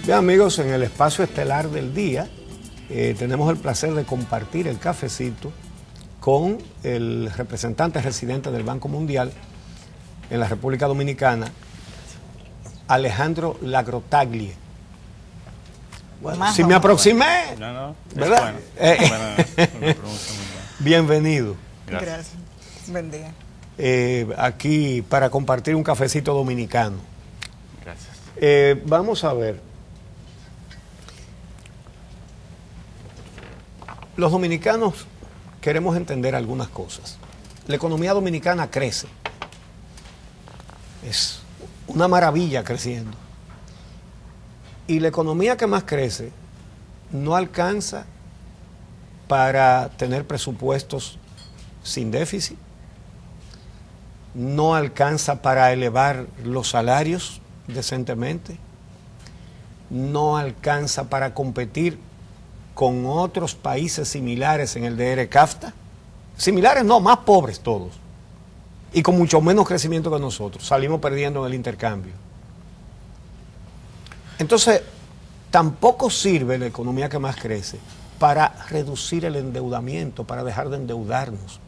Bien, amigos, en el espacio estelar del día tenemos el placer de compartir el cafecito con el representante residente del Banco Mundial en la República Dominicana, Alejandro Lagrotaglie. Bueno, si me aproximé, no, ¿verdad? Bienvenido. Gracias. Buen día. Aquí para compartir un cafecito dominicano. Gracias. Vamos a ver. Los dominicanos queremos entender algunas cosas. La economía dominicana crece. Es una maravilla creciendo. Y la economía que más crece no alcanza para tener presupuestos sin déficit, no alcanza para elevar los salarios decentemente, no alcanza para competir con otros países similares en el DR-CAFTA, similares no, más pobres todos, y con mucho menos crecimiento que nosotros, salimos perdiendo en el intercambio. Entonces, tampoco sirve la economía que más crece para reducir el endeudamiento, para dejar de endeudarnos.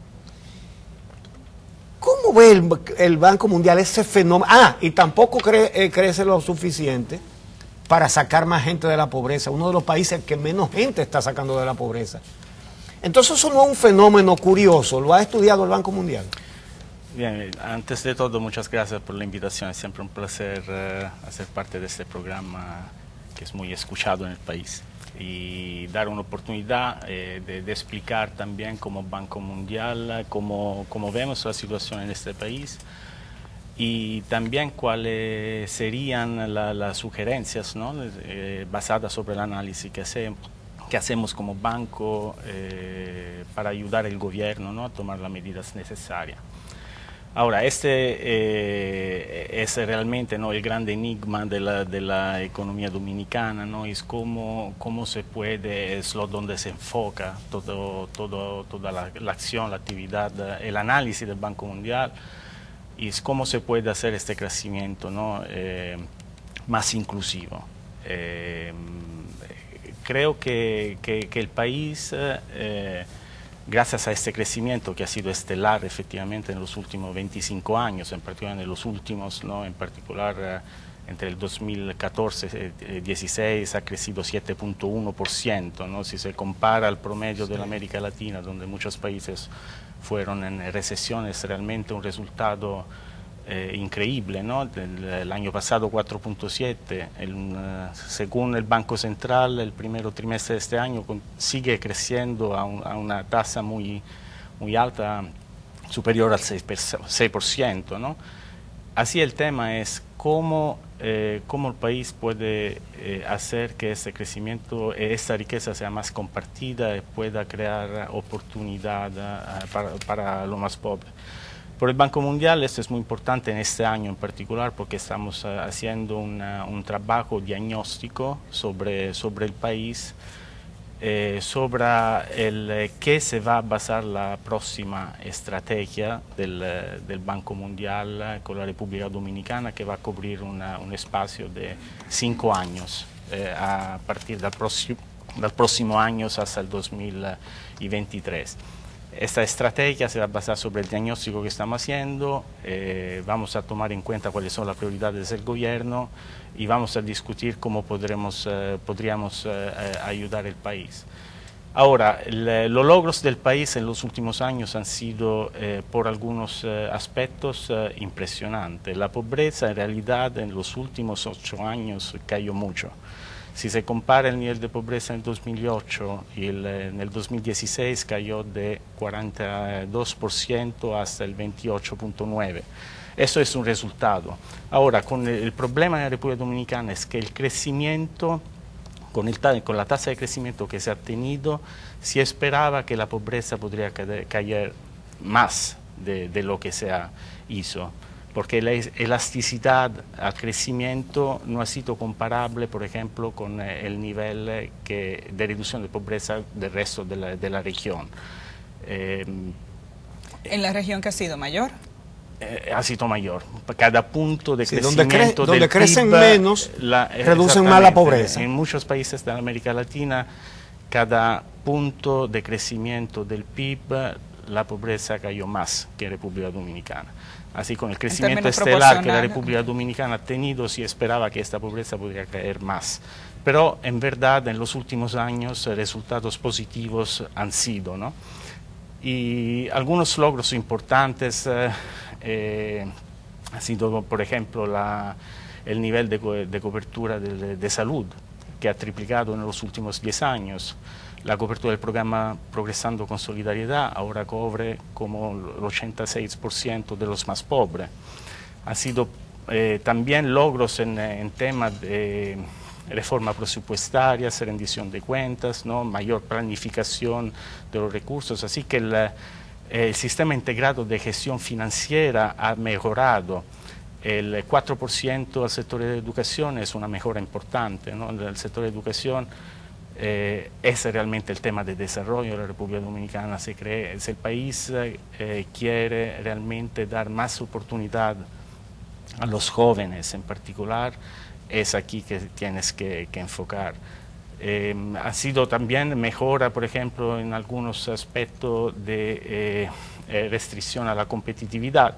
¿Cómo ve el Banco Mundial ese fenómeno? Y tampoco crece lo suficiente para sacar más gente de la pobreza, uno de los países que menos gente está sacando de la pobreza. Entonces eso no es un fenómeno curioso, ¿lo ha estudiado el Banco Mundial? Bien, antes de todo, muchas gracias por la invitación. Es siempre un placer hacer parte de este programa que es muy escuchado en el país y dar una oportunidad de explicar también como Banco Mundial cómo vemos la situación en este país y también cuáles serían las sugerencias, ¿no? Basadas sobre el análisis que hacemos como banco para ayudar al gobierno, ¿no? A tomar las medidas necesarias. Ahora, este es realmente, ¿no? El gran enigma de la economía dominicana, ¿no? Es cómo se puede, es donde se enfoca toda la acción, la actividad, el análisis del Banco Mundial, y es cómo se puede hacer este crecimiento, ¿no? Más inclusivo. Creo que el país... gracias a este crecimiento que ha sido estelar efectivamente en los últimos 25 años, en particular en los últimos, ¿no? En particular entre el 2014 y 2016 ha crecido 7.1%, ¿no? Si se compara al promedio de la América Latina, donde muchos países fueron en recesión, es realmente un resultado increíble, ¿no? El año pasado 4.7, según el Banco Central, el primer trimestre de este año sigue creciendo a una tasa muy alta, superior al 6%, ¿no? Así el tema es cómo el país puede hacer que ese crecimiento, esta riqueza sea más compartida y pueda crear oportunidad para los más pobres. Por el Banco Mundial esto es muy importante en este año en particular porque estamos haciendo un trabajo diagnóstico sobre el país, sobre qué se va a basar la próxima estrategia del Banco Mundial con la República Dominicana, que va a cubrir un espacio de 5 años a partir del próximo año hasta el 2023. Esta estrategia se va a basar sobre el diagnóstico que estamos haciendo, vamos a tomar en cuenta cuáles son las prioridades del gobierno y vamos a discutir cómo podríamos ayudar al país. Ahora, los logros del país en los últimos años han sido, por algunos aspectos, impresionantes. La pobreza, en realidad, en los últimos 8 años cayó mucho. Si se compara el nivel de pobreza en 2008 y en el 2016 cayó de 42% hasta el 28.9%. Eso es un resultado. Ahora, el problema en la República Dominicana es que el crecimiento, con la tasa de crecimiento que se ha tenido, se esperaba que la pobreza podría caer más de lo que se hizo, porque la elasticidad al crecimiento no ha sido comparable, por ejemplo, con el nivel de reducción de pobreza del resto de la región. ¿En la región que ha sido mayor? ha sido mayor. Cada punto de Sí, crecimiento donde del crecen PIB, menos, reducen más la pobreza. En muchos países de América Latina, cada punto de crecimiento del PIB, la pobreza cayó más que en República Dominicana. Así, con el crecimiento estelar que la República Dominicana ha tenido, se esperaba que esta pobreza podría caer más. Pero en verdad, en los últimos años, resultados positivos han sido, ¿no? Y algunos logros importantes ha sido, por ejemplo, el nivel de cobertura de salud, que ha triplicado en los últimos 10 años. La cobertura del programa Progresando con Solidaridad ahora cubre como el 86% de los más pobres. Ha sido también logros en temas de reforma presupuestaria, rendición de cuentas, ¿no? Mayor planificación de los recursos. Así que el sistema integrado de gestión financiera ha mejorado. El 4% al sector de educación es una mejora importante, ¿no? El sector de educación es realmente el tema de desarrollo de la República Dominicana. Si el país quiere realmente dar más oportunidad a los jóvenes en particular, es aquí que tienes que enfocar. Ha sido también mejora, por ejemplo, en algunos aspectos de restricción a la competitividad.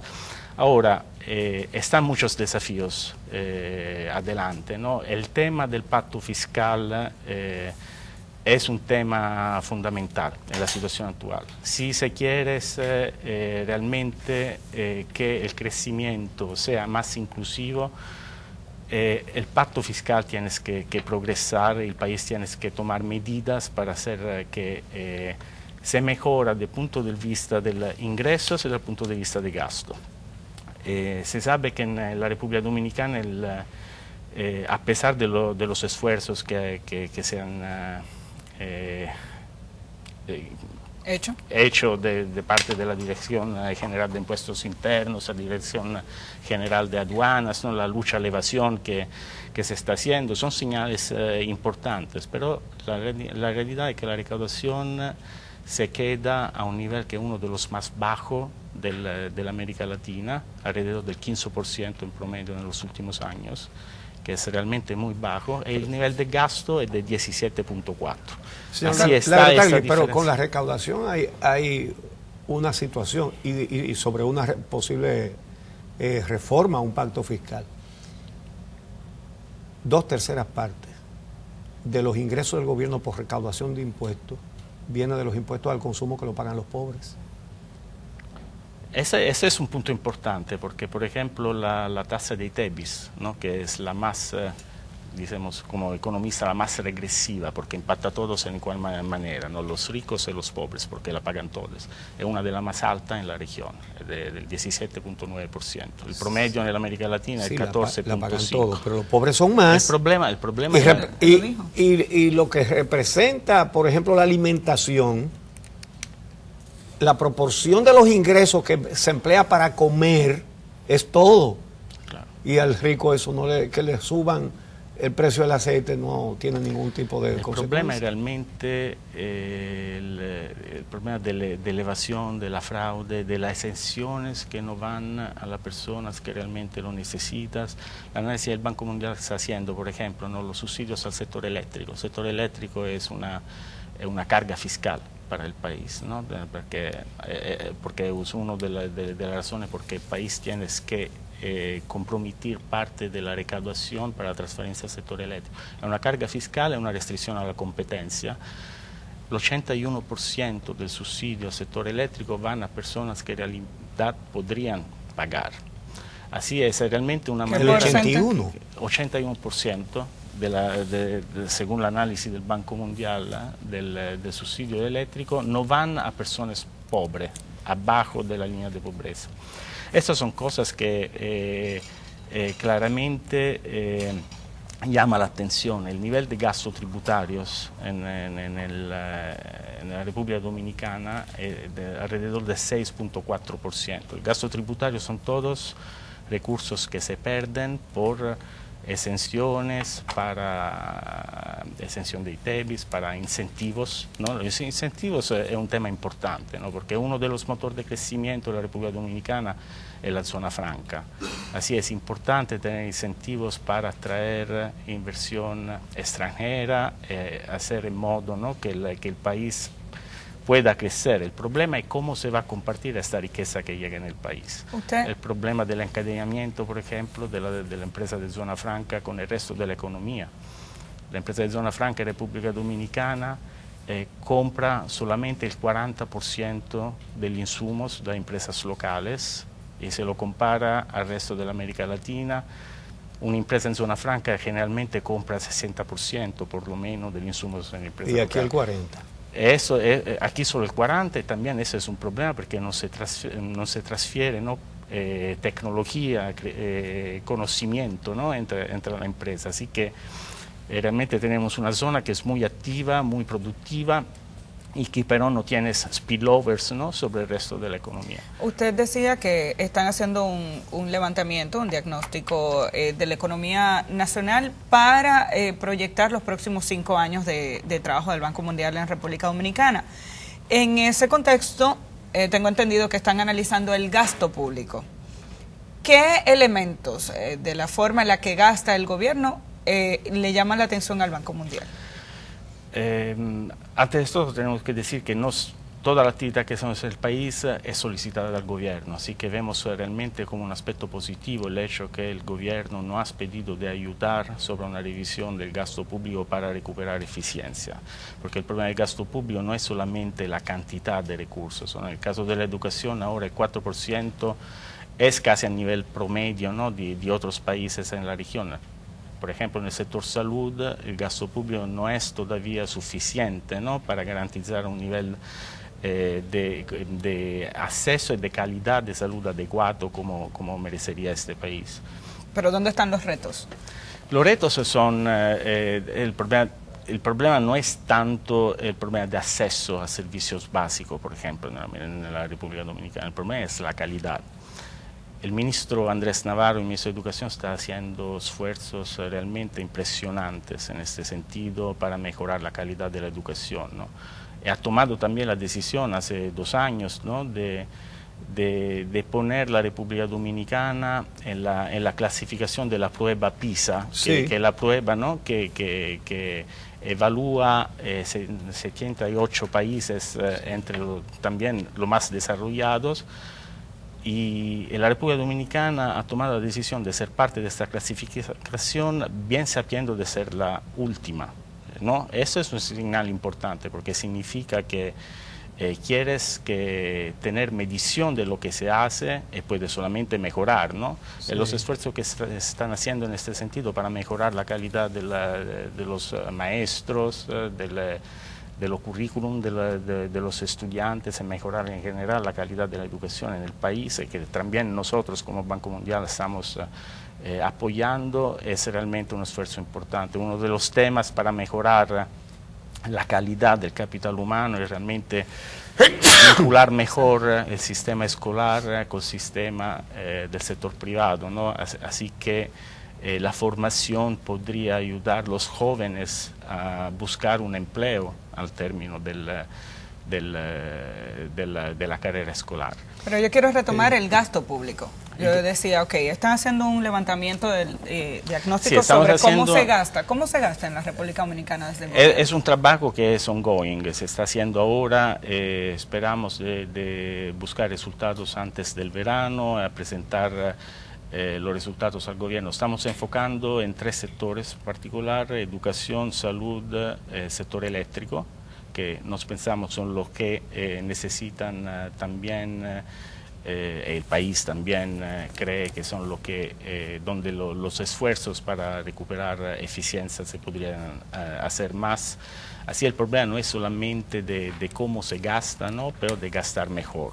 Ahora, están muchos desafíos adelante, ¿no? El tema del pacto fiscal es un tema fundamental en la situación actual. Si se quiere realmente que el crecimiento sea más inclusivo, el pacto fiscal tiene que progresar, el país tiene que tomar medidas para hacer que se mejora desde el punto de vista de los ingresos y desde el punto de vista de gasto. Se sabe que en la República Dominicana, a pesar de los esfuerzos que se han hecho de parte de la Dirección General de Impuestos Internos, la Dirección General de Aduanas, ¿no? La lucha a la evasión que se está haciendo, son señales importantes, pero la realidad es que la recaudación se queda a un nivel que es uno de los más bajos de la América Latina, alrededor del 15% en promedio en los últimos años, que es realmente muy bajo, y el nivel de gasto es de 17.4. Sí, así está esta pero con la recaudación hay una situación y sobre una posible reforma a un pacto fiscal. 2/3 partes de los ingresos del gobierno por recaudación de impuestos viene de los impuestos al consumo que lo pagan los pobres. Ese es un punto importante porque, por ejemplo, la tasa de ITEBIS, ¿no? Que es la más, digamos, como economista, la más regresiva porque impacta a todos en igual manera, ¿no? Los ricos y los pobres, porque la pagan todos. Es una de las más altas en la región, del 17.9%. El promedio en la América Latina es 14.5%. La pagan todos, pero los pobres son más. El problema y lo que representa, por ejemplo, la alimentación, la proporción de los ingresos que se emplea para comer es todo. Claro. Y al rico eso que le suban el precio del aceite no tiene ningún tipo de consecuencia. El problema es realmente el problema de la evasión, de la fraude, de las exenciones que no van a las personas que realmente lo necesitan. La análisis del Banco Mundial está haciendo, por ejemplo, ¿no? Los subsidios al sector eléctrico. El sector eléctrico es una carga fiscal para el país, ¿no? Porque es una de las razones por qué el país tiene que comprometer parte de la recaudación para la transferencia al sector eléctrico. Es una carga fiscal, es una restricción a la competencia. El 81% del subsidio al sector eléctrico van a personas que en realidad podrían pagar. Así es realmente una manera... El 81%. Según el análisis del Banco Mundial del subsidio eléctrico, no van a personas pobres, abajo de la línea de pobreza. Estas son cosas que claramente llama la atención. El nivel de gastos tributarios en la República Dominicana es de alrededor del 6.4%. El gasto tributario son todos recursos que se pierden por exenciones, para exención de ITEBIS, para incentivos, ¿no? Los incentivos es un tema importante, ¿no? Porque uno de los motores de crecimiento de la República Dominicana en la zona franca. Así es importante tener incentivos para atraer inversión extranjera, hacer en modo, ¿no?, que el país pueda crecer. El problema es cómo se va a compartir esta riqueza que llega en el país. El problema del encadenamiento, por ejemplo, de la empresa de zona franca con el resto de la economía. La empresa de zona franca en República Dominicana compra solamente el 40% de los insumos de empresas locales y se lo compara al resto de la América Latina. Una empresa en zona franca generalmente compra el 60% por lo menos de los insumos de la empresa local. Y aquí el 40%. Eso aquí solo el 40%, y también ese es un problema porque no se transfiere, ¿no?, tecnología, conocimiento, ¿no?, entre la empresa. Así que realmente tenemos una zona que es muy activa, muy productiva y que pero no tiene spillovers, ¿no?, sobre el resto de la economía. Usted decía que están haciendo un levantamiento, un diagnóstico de la economía nacional para proyectar los próximos 5 años de trabajo del Banco Mundial en República Dominicana. En ese contexto, tengo entendido que están analizando el gasto público. ¿Qué elementos de la forma en la que gasta el gobierno le llaman la atención al Banco Mundial? Antes de todo tenemos que decir que toda la actividad que hacemos en el país es solicitada del gobierno, así que vemos realmente como un aspecto positivo el hecho que el gobierno nos ha pedido de ayudar sobre una revisión del gasto público para recuperar eficiencia, porque el problema del gasto público no es solamente la cantidad de recursos, ¿no? En el caso de la educación ahora el 4% es casi a nivel promedio, ¿no?, de otros países en la región. Por ejemplo, en el sector salud, el gasto público no es todavía suficiente, ¿no?, para garantizar un nivel de acceso y de calidad de salud adecuado como merecería este país. ¿Pero dónde están los retos? Los retos son el problema no es tanto el problema de acceso a servicios básicos, por ejemplo, en la República Dominicana. El problema es la calidad. El ministro Andrés Navarro, el ministro de Educación, está haciendo esfuerzos realmente impresionantes en este sentido para mejorar la calidad de la educación, ¿no? Y ha tomado también la decisión hace 2 años, ¿no?, de poner la República Dominicana en la clasificación de la prueba PISA, sí, que es la prueba, ¿no?, que evalúa 78 países, entre también los más desarrollados. Y la República Dominicana ha tomado la decisión de ser parte de esta clasificación, bien sabiendo de ser la última, ¿no? Eso es un señal importante porque significa que quieres tener medición de lo que se hace y puedes solamente mejorar, ¿no? Sí. Los esfuerzos que se están haciendo en este sentido para mejorar la calidad de los maestros, de los currículum de los estudiantes, en mejorar en general la calidad de la educación en el país, y que también nosotros como Banco Mundial estamos apoyando, es realmente un esfuerzo importante. Uno de los temas para mejorar la calidad del capital humano es realmente vincular mejor el sistema escolar con el sistema del sector privado, ¿no? Así que la formación podría ayudar a los jóvenes a buscar un empleo al término de la carrera escolar. Pero yo quiero retomar el gasto público. Yo decía, ok, están haciendo un levantamiento del diagnóstico sobre cómo se gasta. ¿Cómo se gasta en la República Dominicana desde el gobierno? Es un trabajo que es ongoing, se está haciendo ahora. Esperamos de buscar resultados antes del verano, a presentar los resultados al gobierno. Estamos enfocando en 3 sectores en particular: educación, salud, sector eléctrico, que nos pensamos son los que necesitan también, el país también cree que son los que donde los esfuerzos para recuperar eficiencia se podrían hacer más. Así el problema no es solamente de cómo se gasta, ¿no?, pero de gastar mejor.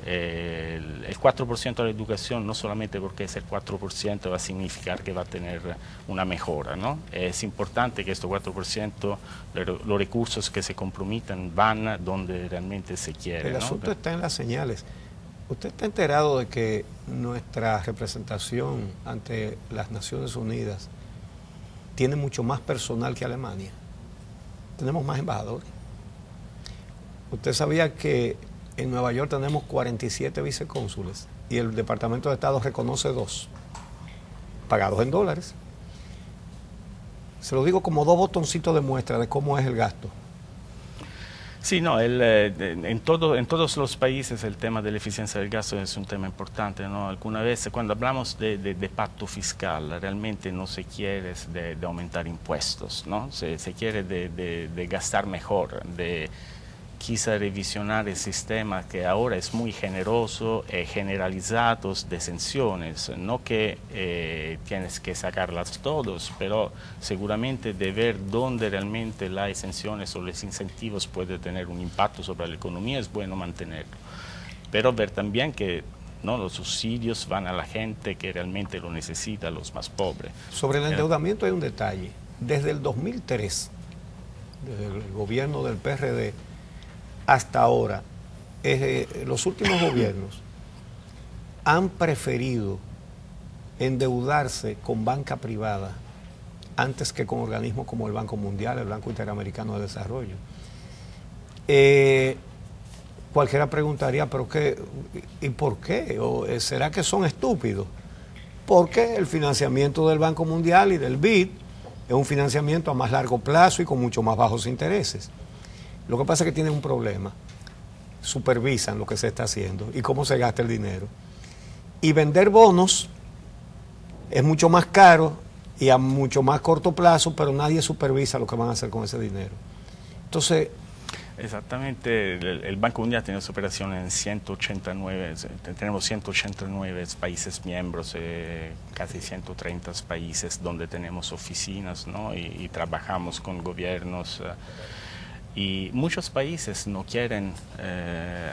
El 4% de la educación, no solamente porque es el 4%, va a significar que va a tener una mejora, ¿no? Es importante que estos 4%, los recursos que se comprometen, van donde realmente se quiere. El asunto está en las señales. ¿Usted está enterado de que nuestra representación ante las Naciones Unidas tiene mucho más personal que Alemania? Tenemos más embajadores. ¿Usted sabía que en Nueva York tenemos 47 vicecónsules y el Departamento de Estado reconoce 2, pagados en dólares. Se lo digo como 2 botoncitos de muestra de cómo es el gasto. Sí, no, en todos los países el tema de la eficiencia del gasto es un tema importante, ¿no? Alguna vez cuando hablamos de pacto fiscal, realmente no se quiere de aumentar impuestos, ¿no? Se quiere de gastar mejor, de quizá revisionar el sistema que ahora es muy generoso, generalizado de exenciones, no que tienes que sacarlas todos, pero seguramente de ver dónde realmente las exenciones o los incentivos pueden tener un impacto sobre la economía es bueno mantenerlo, pero ver también que no los subsidios van a la gente que realmente lo necesita, los más pobres. Sobre el endeudamiento hay un detalle. Desde el 2003, desde el gobierno del PRD, hasta ahora, los últimos gobiernos han preferido endeudarse con banca privada antes que con organismos como el Banco Mundial, el Banco Interamericano de Desarrollo. Cualquiera preguntaría, ¿pero qué? ¿Y por qué? ¿O será que son estúpidos? Porque el financiamiento del Banco Mundial y del BID es un financiamiento a más largo plazo y con mucho más bajos intereses. Lo que pasa es que tienen un problema. Supervisan lo que se está haciendo y cómo se gasta el dinero. Y vender bonos es mucho más caro y a mucho más corto plazo, pero nadie supervisa lo que van a hacer con ese dinero. Entonces... Exactamente, el Banco Mundial tiene su operación en 189, tenemos 189 países miembros, casi 130 países donde tenemos oficinas, ¿no? y trabajamos con gobiernos. Y muchos países no quieren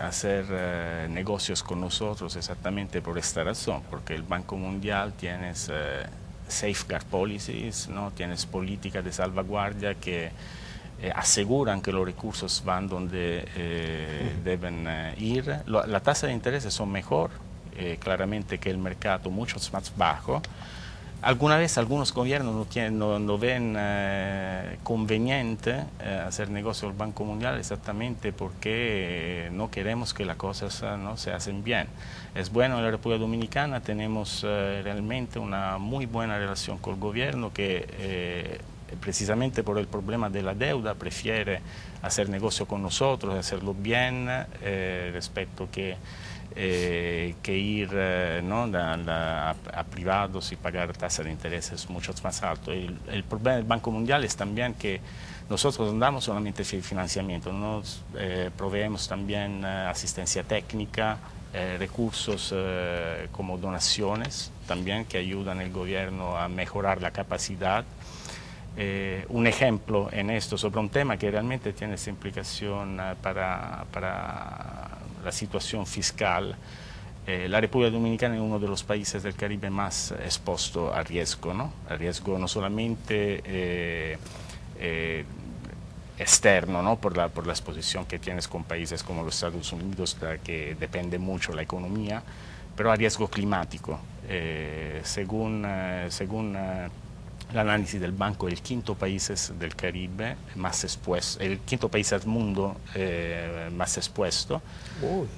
hacer negocios con nosotros exactamente por esta razón, porque el Banco Mundial tiene safeguard policies, ¿no? Tienes políticas de salvaguardia que aseguran que los recursos van donde deben ir. La tasa de intereses son mejor, claramente que el mercado, mucho más bajo. Alguna vez algunos gobiernos no ven conveniente hacer negocio al Banco Mundial exactamente porque no queremos que las cosas no se hacen bien. Es bueno, en la República Dominicana tenemos realmente una muy buena relación con el gobierno que precisamente por el problema de la deuda prefiere hacer negocio con nosotros, hacerlo bien respecto que ir ¿no? a privados y pagar tasas de intereses mucho más alto. El problema del Banco Mundial es también que nosotros no damos solamente financiamiento, nos proveemos también asistencia técnica, recursos como donaciones también que ayudan al gobierno a mejorar la capacidad. Un ejemplo en esto sobre un tema que realmente tiene esa implicación para la situación fiscal. La República Dominicana es uno de los países del Caribe más expuesto a riesgo, ¿no? A riesgo no solamente externo, ¿no? por la exposición que tienes con países como los Estados Unidos, que depende mucho la economía, pero a riesgo climático. Según el análisis del banco, el quinto país del Caribe más expuesto, el quinto país del mundo más expuesto,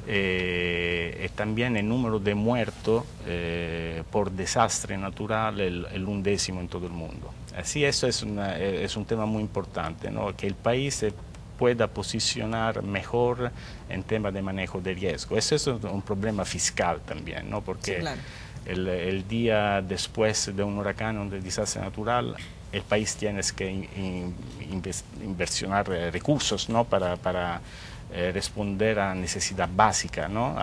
y también el número de muertos por desastre natural el 11º en todo el mundo. Así eso es un tema muy importante, ¿no? Que el país se pueda posicionar mejor en temas de manejo de riesgo. Eso es un problema fiscal también, ¿no? Porque sí, claro. El día después de un huracán o de desastre natural, el país tiene que inversionar recursos, ¿no? para responder a necesidad básica, ¿no?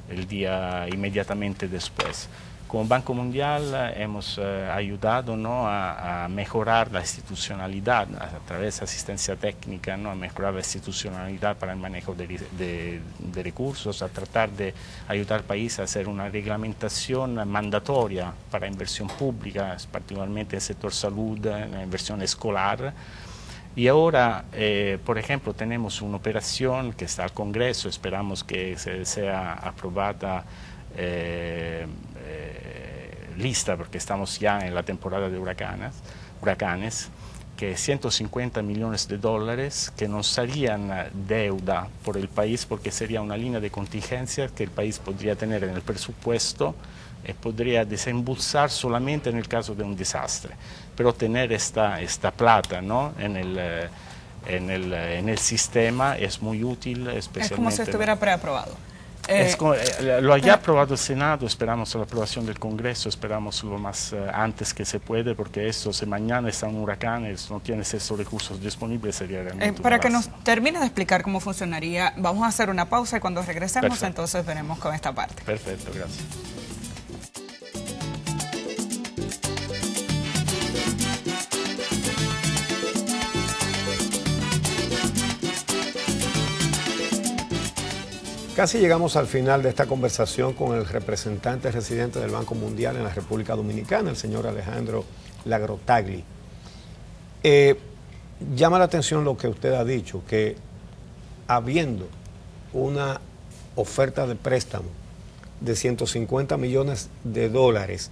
El día inmediatamente después. Como Banco Mundial hemos ayudado, ¿no? a mejorar la institucionalidad a través de asistencia técnica, ¿no? A mejorar la institucionalidad para el manejo de recursos, a tratar de ayudar al país a hacer una reglamentación mandatoria para inversión pública, particularmente en el sector salud, en la inversión escolar. Y ahora, por ejemplo, tenemos una operación que está al Congreso, esperamos que sea aprobada lista, porque estamos ya en la temporada de huracanes, que 150 millones de dólares que no serían deuda por el país, porque sería una línea de contingencia que el país podría tener en el presupuesto y podría desembolsar solamente en el caso de un desastre. Pero tener esta plata, ¿no?, en el sistema es muy útil, especialmente... Es como si estuviera preaprobado. Lo haya aprobado el Senado, esperamos la aprobación del Congreso, esperamos lo más antes que se puede, porque esto, si mañana está un huracán, no tienes esos recursos disponibles, sería realmente para que nos termine de explicar cómo funcionaría, vamos a hacer una pausa y cuando regresemos, perfecto, entonces veremos con esta parte. Perfecto, gracias. Casi llegamos al final de esta conversación con el representante residente del Banco Mundial en la República Dominicana, el señor Alejandro Lagrotagli. Llama la atención lo que usted ha dicho, que habiendo una oferta de préstamo de 150 millones de dólares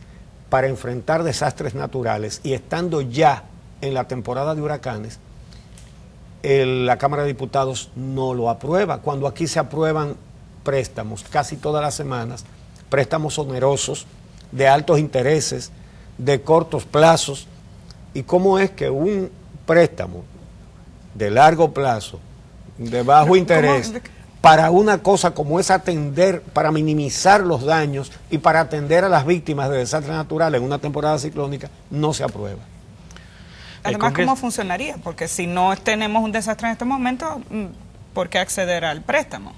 para enfrentar desastres naturales y estando ya en la temporada de huracanes, la Cámara de Diputados no lo aprueba, cuando aquí se aprueban préstamos casi todas las semanas, préstamos onerosos, de altos intereses, de cortos plazos. ¿Y cómo es que un préstamo de largo plazo, de bajo interés, para una cosa como es atender, para minimizar los daños y para atender a las víctimas de desastres naturales en una temporada ciclónica, no se aprueba? Además, ¿cómo funcionaría? Porque si no tenemos un desastre en este momento, ¿por qué acceder al préstamo?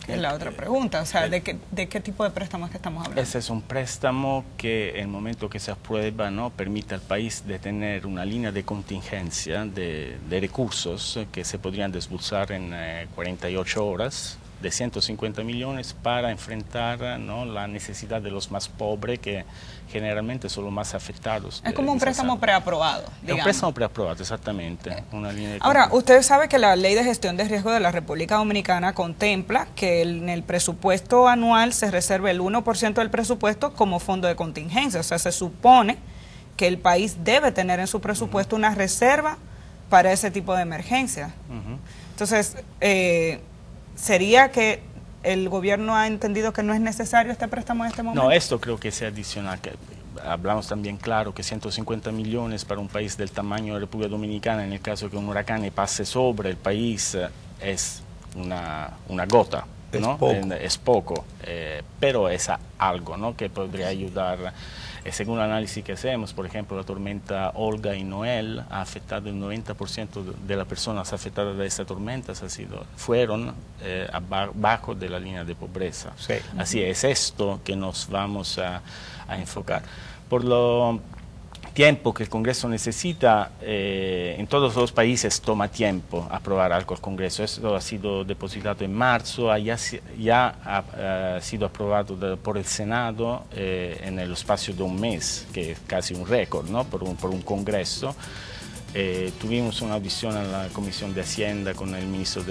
Que es la otra pregunta. O sea, ¿de qué tipo de préstamo es que estamos hablando? Ese es un préstamo que en el momento que se aprueba, ¿no?, permite al país de tener una línea de contingencia de recursos que se podrían desbolsar en 48 horas de 150 millones para enfrentar, ¿no?, la necesidad de los más pobres, que generalmente son los más afectados. Es como un préstamo preaprobado, digamos. Es un préstamo preaprobado, exactamente. Una línea de Ahora, usted sabe que la Ley de Gestión de Riesgo de la República Dominicana contempla que en el presupuesto anual se reserve el 1% del presupuesto como fondo de contingencia. O sea, se supone que el país debe tener en su presupuesto una reserva para ese tipo de emergencia. Entonces, ¿sería que el gobierno ha entendido que no es necesario este préstamo en este momento? No, esto creo que es adicional. Que hablamos también claro que 150 millones para un país del tamaño de República Dominicana, en el caso que un huracán pase sobre el país, es una gota, ¿no? Es poco, pero es algo, ¿no?, que podría ayudar. Según el análisis que hacemos, por ejemplo, la tormenta Olga y Noel ha afectado el 90% de las personas afectadas de esta tormenta, fueron abajo de la línea de pobreza. Sí. Así es esto que nos vamos a enfocar. Por lo tiempo que el Congreso necesita, en todos los países toma tiempo aprobar algo al Congreso. Esto ha sido depositado en marzo, ya ha sido aprobado por el Senado en el espacio de un mes, que es casi un récord, ¿no?, por un Congreso. Tuvimos una audición en la Comisión de Hacienda con el ministro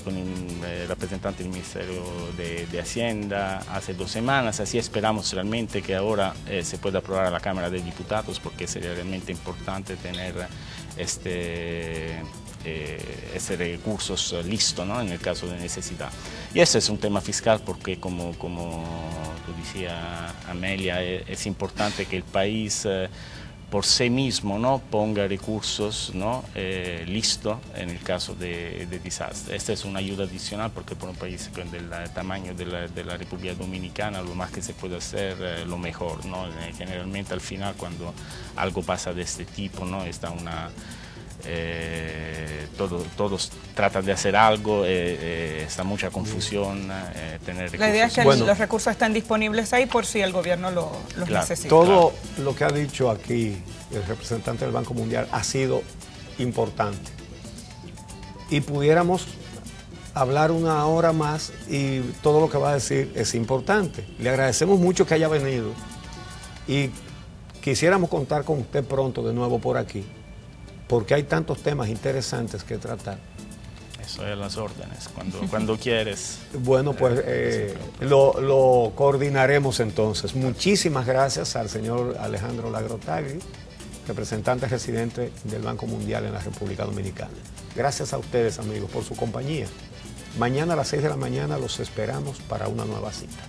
con el representante del Ministerio de Hacienda hace 2 semanas, así esperamos realmente que ahora se pueda aprobar a la Cámara de Diputados, porque sería realmente importante tener este recursos listos, ¿no?, en el caso de necesidad. Y ese es un tema fiscal, porque como tú decía, Amelia, es importante que el país por sí mismo, ¿no?, ponga recursos, ¿no?, listos en el caso de desastre. Esta es una ayuda adicional, porque por un país del tamaño de la República Dominicana, lo más que se puede hacer, lo mejor, ¿no? Generalmente al final, cuando algo pasa de este tipo, ¿no?, está todos tratan de hacer algo, está mucha confusión, tener recursos. La idea es que los recursos están disponibles ahí por si el gobierno los necesita. Todo lo que ha dicho aquí el representante del Banco Mundial ha sido importante. Y pudiéramos hablar 1 hora más y todo lo que va a decir es importante. Le agradecemos mucho que haya venido y quisiéramos contar con usted pronto de nuevo por aquí, porque hay tantos temas interesantes que tratar. Eso es las órdenes, cuando quieres. Bueno, pues lo coordinaremos entonces. Muchísimas gracias al señor Alejandro Lagrotagli, representante residente del Banco Mundial en la República Dominicana. Gracias a ustedes, amigos, por su compañía. Mañana a las 6 de la mañana los esperamos para una nueva cita.